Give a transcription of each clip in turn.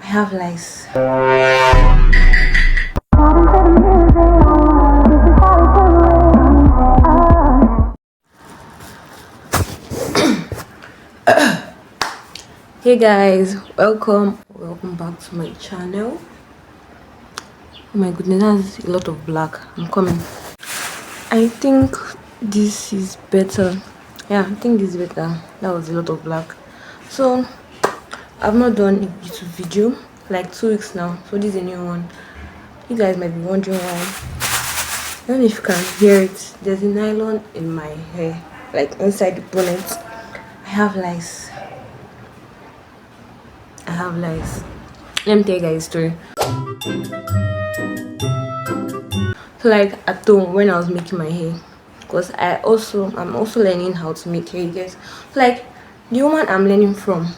I have lice. Hey guys, welcome back to my channel. Oh my goodness, that's a lot of black. I'm coming. I think this is better. Yeah, I think this is better. That was a lot of black. So I've not done a YouTube video like 2 weeks now, so this is a new one. You guys might be wondering why. I don't know if you can hear it. There's a nylon in my hair, like inside the bonnet. I have lice. Let me tell you guys a story. So like at home when I was making my hair, because I'm also learning how to make hair, guys. So, like the woman I'm learning from,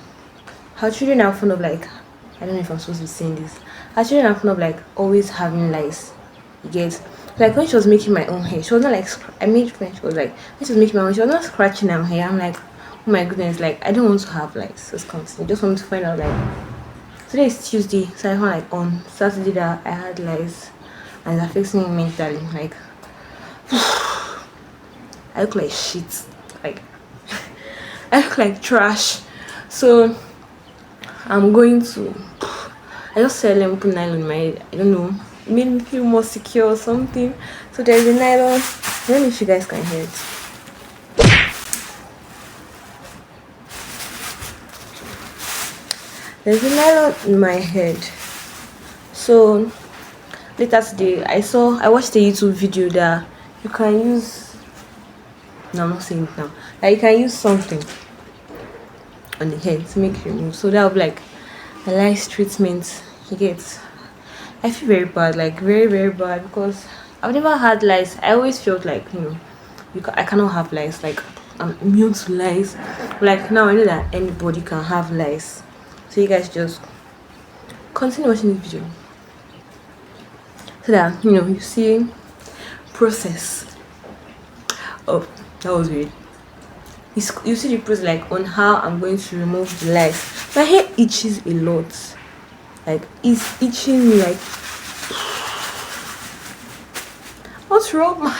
her children are fond of like, I don't know if I'm supposed to be saying this. Her children are fond of like always having lice. You get, like when she was making my own hair, she was not like I made when she was like when she was making my own, she was not scratching her hair. I'm like, oh my goodness, like I don't want to have lice. Just constantly, just want to find out like today is Tuesday, so I found like on Saturday that I had lice and it's affecting me mentally. Like I look like shit. Like I look like trash. So I'm going to I just said let me put nylon in my head. I don't know. It made me feel more secure or something. So there's a nylon. I don't know if you guys can hear it. There's a nylon in my head. So later today I watched a YouTube video that you can use, no I'm not saying it now, that you can use something on the head to make you move. So that would be like a lice treatment. You get, I feel very bad, like very very bad, because I've never had lice. I always felt like, you know, I cannot have lice, like I'm immune to lice. Like now I know that anybody can have lice. So you guys just continue watching this video so that you know you see process. Oh, that was weird. You see the process like on how I'm going to remove the lice. My hair itches a lot. Like it's itching me like what's wrong, man?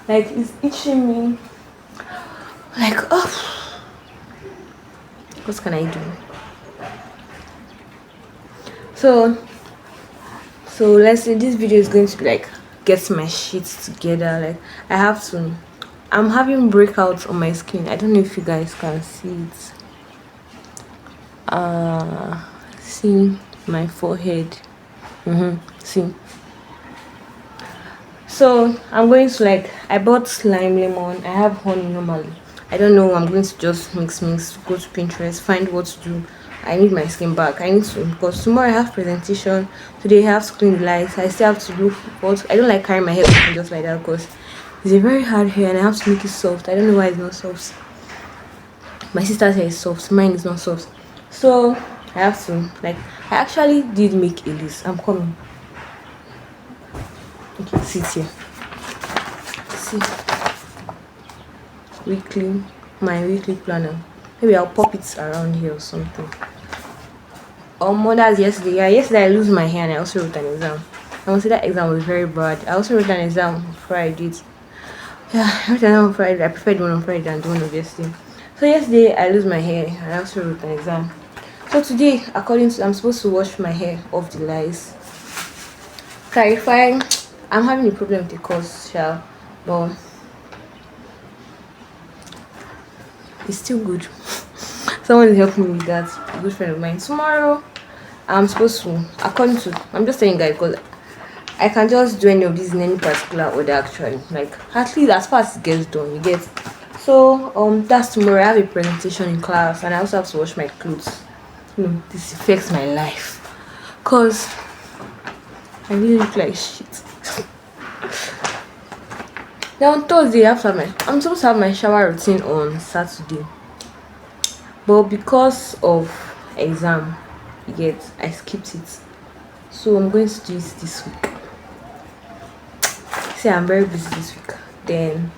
Like it's itching me. Like oh, what can I do? So let's say this video is going to be like get my shit together. Like I'm having breakouts on my skin. I don't know if you guys can see it. See my forehead. See. So I'm going to like, I bought slime lemon. I have honey normally. I don't know. I'm going to just mix. Go to Pinterest, find what to do. I need my skin back. I need to, because tomorrow I have presentation. Today I have to clean the lights. I still have to look what I don't like carrying my hair just like that because it's a very hard hair and I have to make it soft. I don't know why it's not soft. My sister's hair is soft. Mine is not soft. So I have to like. I actually did make a list. I'm coming. Okay, sit here. See. My weekly planner. Maybe I'll pop it around here or something. That's yesterday. Yeah, yesterday I lose my hair and I also wrote an exam. I must say that exam was very bad. I also wrote an exam on Friday. Yeah, I wrote an exam on Friday. I preferred the one on Friday than the one of yesterday. So yesterday I lose my hair and I also wrote an exam. So today, according to I'm supposed to wash my hair off the lice. Clarify, I'm having a problem with the cause, but it's still good. Someone is helping me with that. A good friend of mine. Tomorrow, I'm supposed to, I'm just saying guys, because I can just do any of these in any particular order actually. Like at least as far as it gets done, you get. So that's tomorrow. I have a presentation in class and I also have to wash my clothes. You know, this affects my life. Cause I really look like shit. Then on Thursday I'm supposed to have my shower routine on Saturday. But because of exam, I skipped it. So I'm going to do it this week. See, I'm very busy this week. Then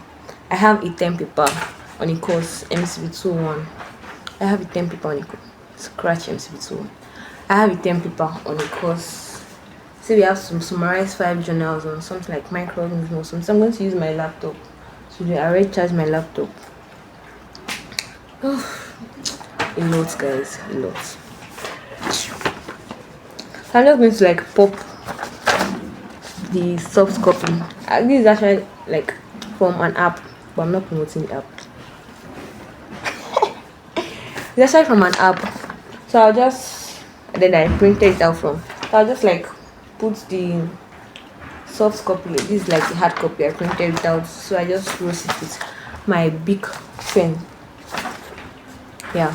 I have a 10 paper on a course, MCB 201. I have a 10 paper on a course. scratch MCB. So I have a 10 paper on the course. So we have some summarized 5 journals on something like microorganisms. So I'm going to use my laptop. So I already charged my laptop. A lot, guys, a lot. So I'm just going to like pop the soft copy. This is actually like from an app, but I'm not promoting the app. It's actually from an app. So I'll just, then I printed it out from. So I'll just like put the soft copy. This is like the hard copy. I printed it out. So I just wrote it with my big pen. Yeah.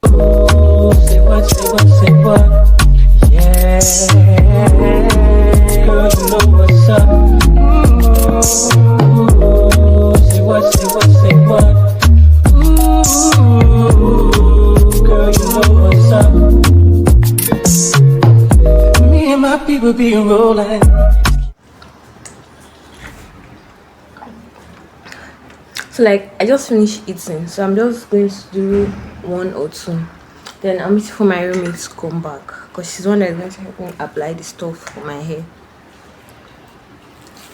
Say what, say what, say what. Yeah. Girl, you know what's up. Ooh, say what, say what, say what. Ooh, girl, you know what's up. Me and my people be rolling. So like I just finished eating, so I'm just going to do 1 or 2. Then I'm waiting for my roommate to come back because she's one that's going to help me apply the stuff for my hair.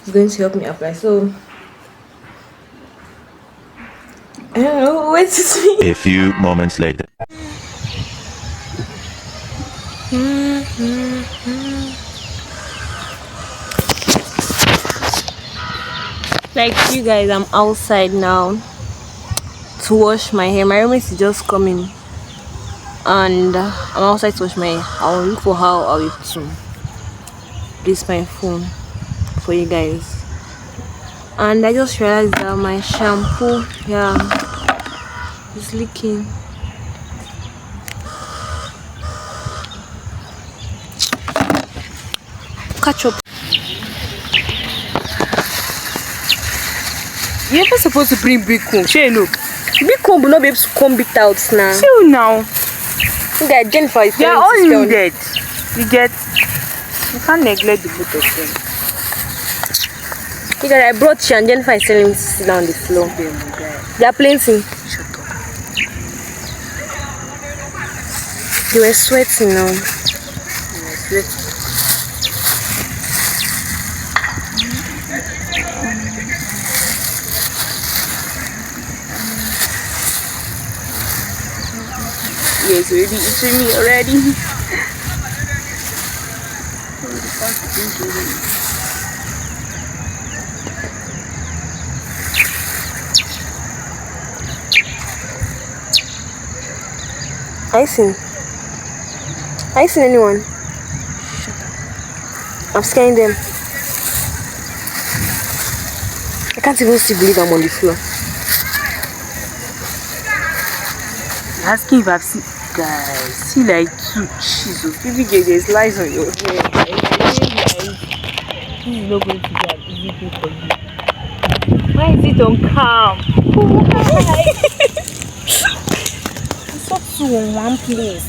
She's going to help me apply. So I don't know, wait to see. A few moments later. Like you guys, I'm outside now to wash my hair. My roommate is just coming and I'm outside to wash my hair. I'll look for how I'll be able to place my phone for you guys. And I just realized that my shampoo, yeah, is leaking. Catch up. You're never supposed to bring big comb. Sure, look. Big comb will not be able to comb it out now. See now. Okay, Jennifer is they are all needed. You get. You can't neglect the both of them. Because I brought you and Jennifer is telling me to sit down on the floor. They are plenty. Shut up. They were sweating now. They were sweating. Yes, already eating me already. I seen anyone? Shut up. I'm scaring them. I can't even still believe I'm on the floor. Asking if I've seen guys. See like 2 Jesus. Baby girl, there's lies on your hair. This is not going to be an easy thing for you. Why is it on calm? Why? It's not so in one place.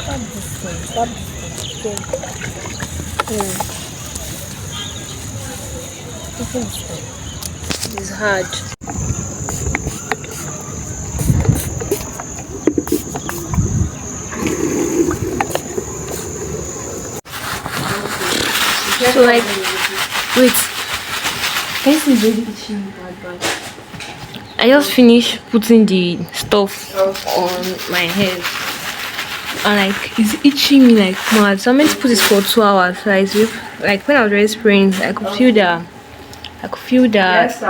Stop this thing. Stop this thing. It's hard. So like, wait. This is really itching bad. I just finished putting the stuff on my head, and like it's itching me like mad. So I meant to put it for 2 hours. Like when I was already spraying, I could feel that. I could feel that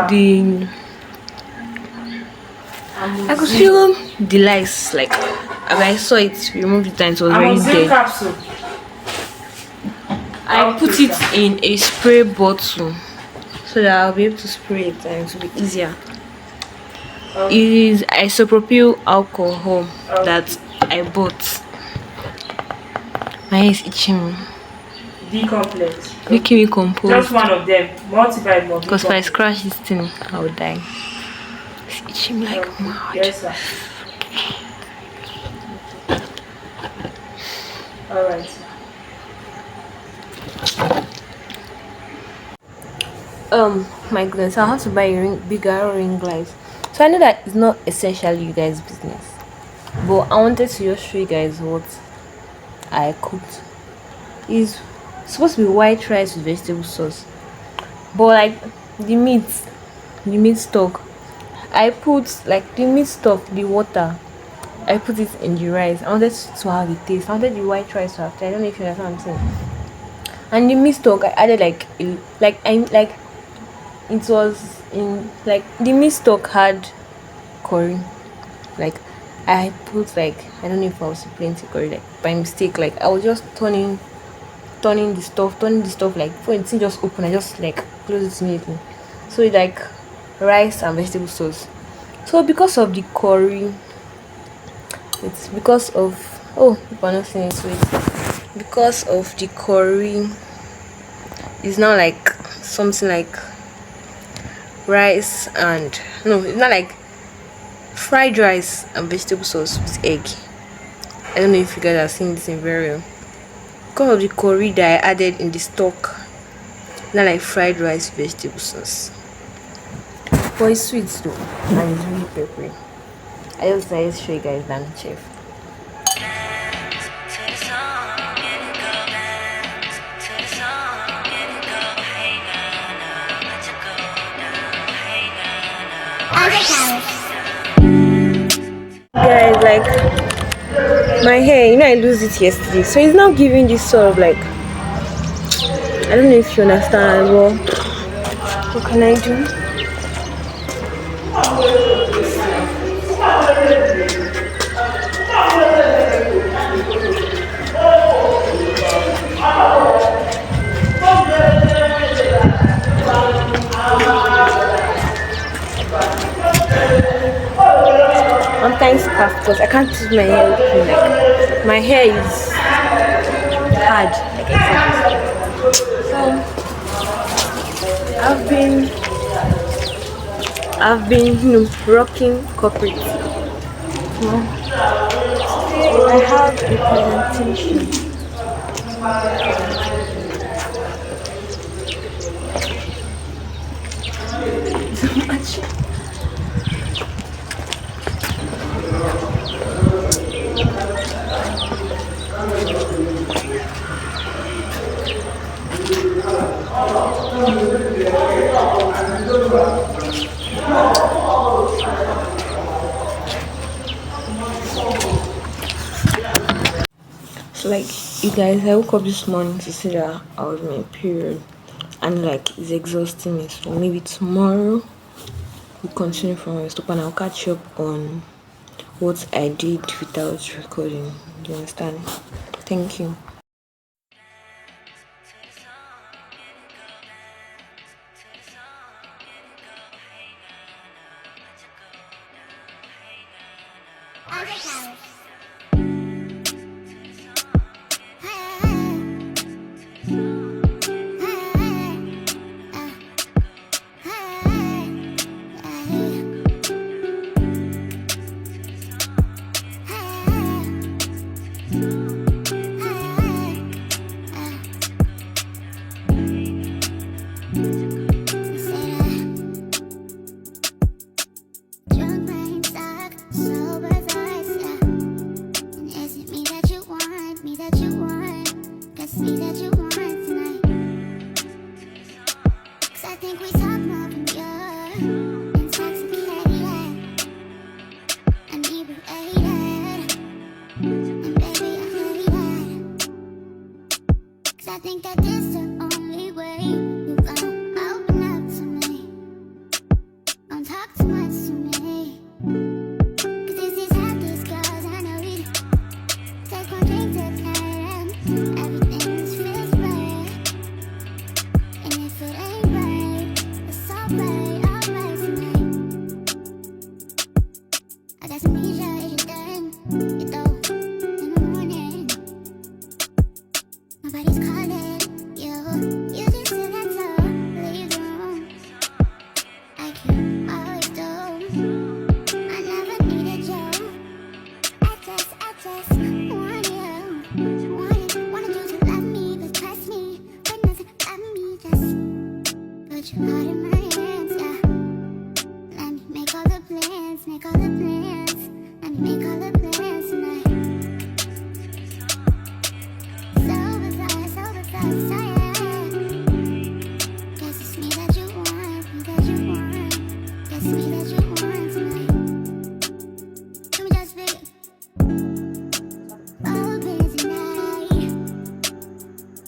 I could feel the lice. Like I saw it, removed it, and it was very dead. Capsule. I put it in a spray bottle so that I'll be able to spray it and it will be easier. It is isopropyl alcohol that I bought. My hair is itching me. D-complex. Making me compose. Just one of them. Multiply more. Because if I scratch this thing, I will die. It's itching me like mad. Yes, sir. Alright. My goodness, I have to buy a bigger ring light. So I know that it's not essentially you guys' business, but I wanted to just show you guys what I cooked. Is supposed to be white rice with vegetable sauce, but like the meat, the meat stock, I put like the meat stock, the water. I put it in the rice. I wanted to have the taste. I wanted the white rice to have taste. I don't know if you understand what I'm saying. And the meat stock, I added like it was in like the meat stock had curry. Like I put like I don't know if I was plenty curry like by mistake. Like I was just turning the stuff like before it just open. I just like close it immediately. So it's like rice and vegetable sauce. So because of the curry, it's because of people are not saying it. Wait, because of the curry, it's not like something like rice and no, it's not like fried rice and vegetable sauce with egg. I don't know if you guys are seeing this in very well. Because of the curry that I added in the stock, not like fried rice vegetable sauce. But it's sweet though, and it's really peppery. I just decided to show you guys that chef. Guys, like my hair, I lose it yesterday, so it's now giving this sort of like I don't know if you understand. Well, what can I do? Sometimes tough because I can't use my hair open. Like my hair is hard. Like so I've been rocking corporate. I have a presentation. So like you guys, I woke up this morning to see that I was my period, and like it's exhausting me. So maybe tomorrow we'll continue from where I stop, and I'll catch up on what I did without recording. Do you understand? Thank you. I think that this the only way you gon' open up to me. Don't talk too much to me. Cause this is how this goes, I know it. Take one drink tonight and everything just feels right. And if it ain't right, it's alright tonight. I got some Asia, is you done? You though, in the morning. Nobody's calling you. You just said that's all. Leave the room like you always do. I never needed you. I just want you. Wanted you to love me, but trust me. But nothing love me, just put your heart in my hands, yeah. Let me make all the plans. wanna make all the plans tonight. So bizarre, so yeah. Guess it's me that you want, me that you want. Guess me that you want tonight. Let me just figure. Open tonight.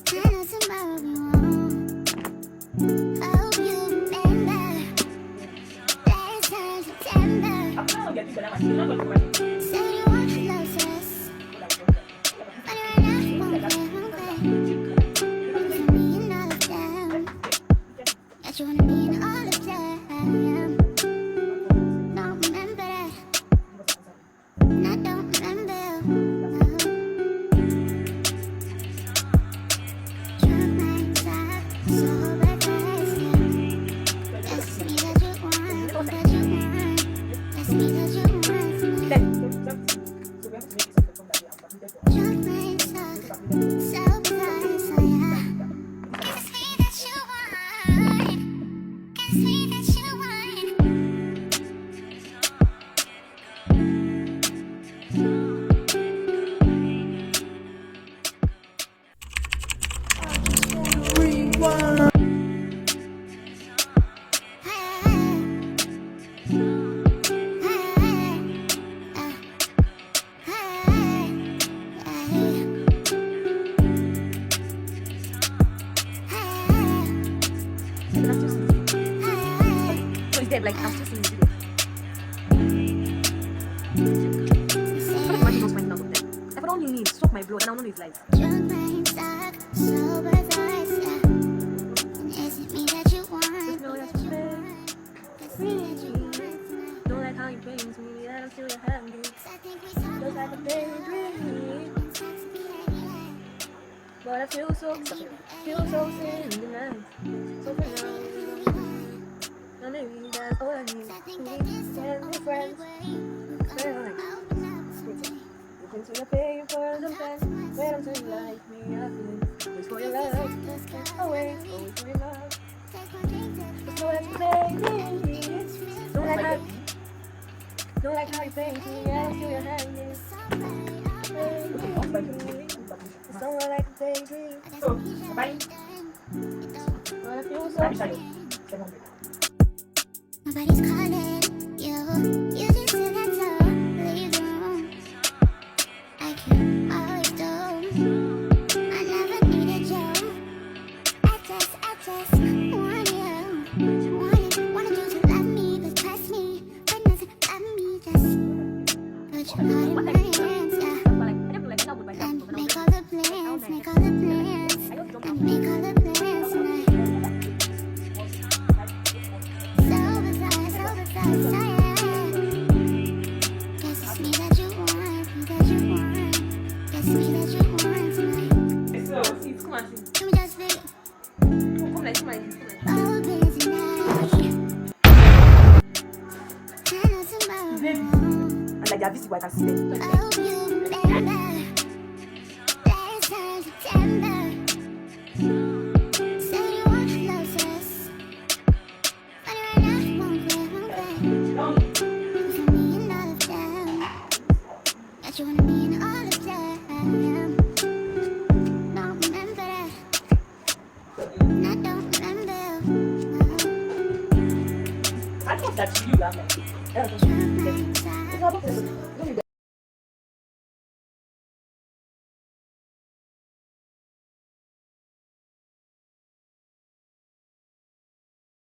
I know tomorrow we won't. Hope you remember. Last time September. Say you want closest. But right now you won't play. You wanna be in all of them. Yes, you wanna be in all of them. Don't remember that. And I don't remember. Drunk nights out, sober days. That's me that you want, that you want. That's me that you want tonight. Drunk nights out, sober days. Yeah. It's me that you want. It's me that you want. So it's dead, like I've just seen the video. Somebody knows finding out of them. Like, what all you need, suck my blood, and I don't know his life. Drunk nights out, sober days. Yeah. And is it me that you want? No, that's That you me. want? It's me that you want tonight. Don't like how you paint me, and I'm still your hand. 'Cause I think we talk Just like a daydream. But I feel so thin in the night. So for now, I know that's all I need. I think that this is the only way we're gonna open up today. Look into your paper, sometimes when I'm too like me, I feel just for your love. Always, always for your love. Take one drink to Just know that's baby. Don't like how you paint me, and I'm still your hand. Someone like a daydream. But I feel so thin. Nobody's calling you. You just sit at home, leave the room. Like you always do. I never needed you. I just want you. Wanted you to love me, but trust me. But nothing about me, just put your heart in my hands, yeah. And make all the plans, make all the plans. And make all the plans tonight. So bizarre, so yeah. Guess it's me that you want, me that you want. Guess me that you want tonight. Come on, see. Let me just figure. Come like, come on. Open tonight. I know tomorrow won't. And like, they're visible, I can see them. Hope you remember. Last time September. Say you want closest. But right now you won't play. For me and all of them. That you wanna